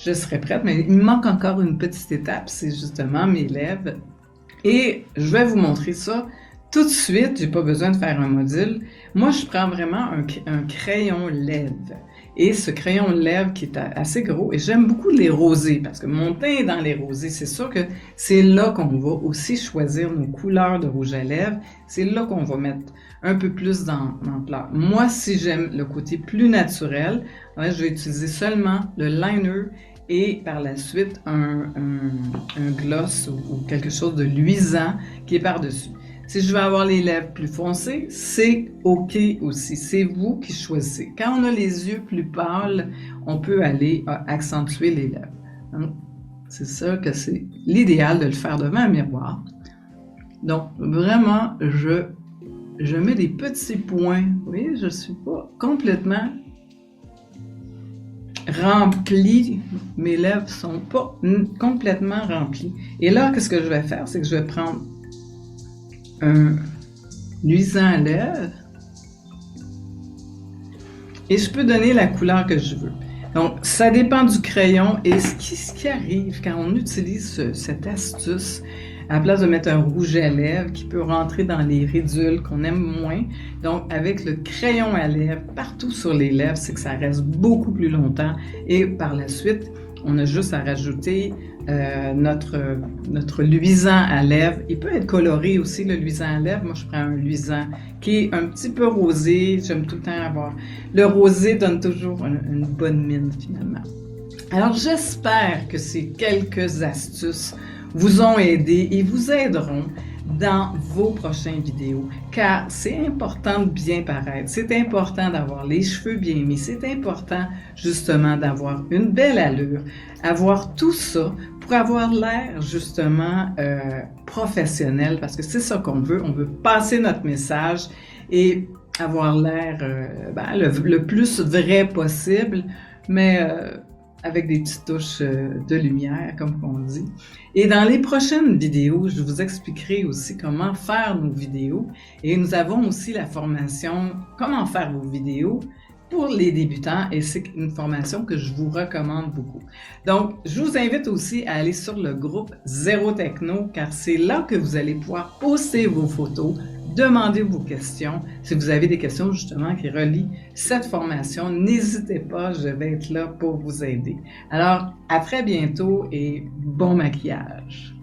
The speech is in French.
je serai prête, mais il me manque encore une petite étape, c'est justement mes lèvres. Et je vais vous montrer ça tout de suite, j'ai pas besoin de faire un module. Moi, je prends vraiment un crayon lèvres. Et ce crayon lèvres qui est assez gros, et j'aime beaucoup les rosés, parce que mon teint est dans les rosés. C'est sûr que c'est là qu'on va aussi choisir nos couleurs de rouge à lèvres. C'est là qu'on va mettre un peu plus d'ampleur. Moi, si j'aime le côté plus naturel, je vais utiliser seulement le liner et par la suite un gloss ou quelque chose de luisant qui est par-dessus. Si je veux avoir les lèvres plus foncées, c'est OK aussi. C'est vous qui choisissez. Quand on a les yeux plus pâles, on peut aller accentuer les lèvres. C'est ça que c'est l'idéal de le faire devant un miroir. Donc, vraiment, je mets des petits points. Vous voyez, je ne suis pas complètement remplie. Mes lèvres ne sont pas complètement remplies. Et là, qu'est-ce que je vais faire? C'est que je vais prendre un luisant à lèvres et je peux donner la couleur que je veux. Donc, ça dépend du crayon et ce qui arrive quand on utilise cette astuce, à la place de mettre un rouge à lèvres qui peut rentrer dans les ridules qu'on aime moins, donc avec le crayon à lèvres partout sur les lèvres, c'est que ça reste beaucoup plus longtemps et par la suite, on a juste à rajouter notre luisant à lèvres. Il peut être coloré aussi, le luisant à lèvres. Moi, je prends un luisant qui est un petit peu rosé. J'aime tout le temps avoir... Le rosé donne toujours une bonne mine, finalement. Alors, j'espère que ces quelques astuces vous ont aidé et vous aideront dans vos prochaines vidéos, car c'est important de bien paraître, c'est important d'avoir les cheveux bien mis, c'est important justement d'avoir une belle allure, avoir tout ça pour avoir l'air justement professionnel, parce que c'est ça qu'on veut, on veut passer notre message et avoir l'air le plus vrai possible, mais avec des petites touches de lumière, comme on dit. Et dans les prochaines vidéos, je vous expliquerai aussi comment faire nos vidéos. Et nous avons aussi la formation « Comment faire vos vidéos » pour les débutants. Et c'est une formation que je vous recommande beaucoup. Donc, je vous invite aussi à aller sur le groupe Zéro Techno, car c'est là que vous allez pouvoir poster vos photos, demandez vos questions. Si vous avez des questions justement qui relient cette formation, n'hésitez pas, je vais être là pour vous aider. Alors, à très bientôt et bon maquillage!